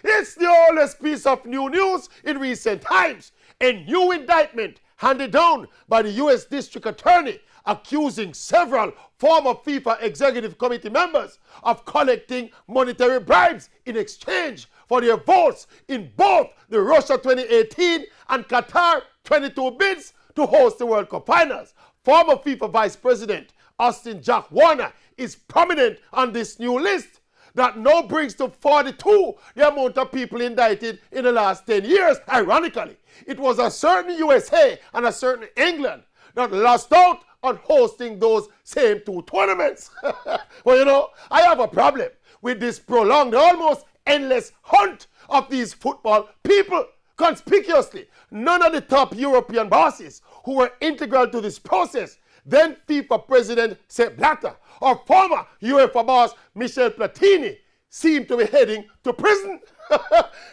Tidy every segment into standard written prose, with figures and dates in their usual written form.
It's the oldest piece of new news in recent times. A new indictment handed down by the U.S. District Attorney accusing several former FIFA Executive Committee members of collecting monetary bribes in exchange for their votes in both the Russia 2018 and Qatar 22 bids to host the World Cup finals. Former FIFA Vice President Austin Jack Warner is prominent on this new list that now brings to 42 the amount of people indicted in the last 10 years. Ironically, it was a certain USA and a certain England that lost out on hosting those same two tournaments. Well, you know, I have a problem with this prolonged, almost endless hunt of these football people. Conspicuously, none of the top European bosses who were integral to this process, then FIFA President Sepp Blatter or former UEFA boss Michel Platini, seem to be heading to prison.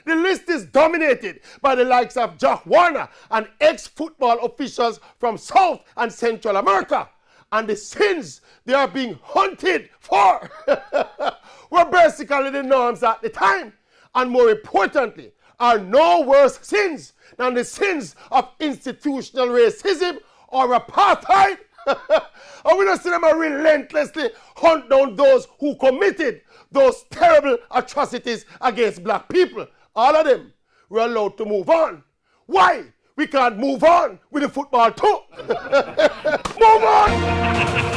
The list is dominated by the likes of Jack Warner and ex-football officials from South and Central America. And the sins they are being hunted for were basically the norms at the time. And more importantly, are no worse sins than the sins of institutional racism or apartheid. And we don't see them relentlessly hunt down those who committed those terrible atrocities against black people. All of them were allowed to move on. Why? We can't move on with the football too. Move on!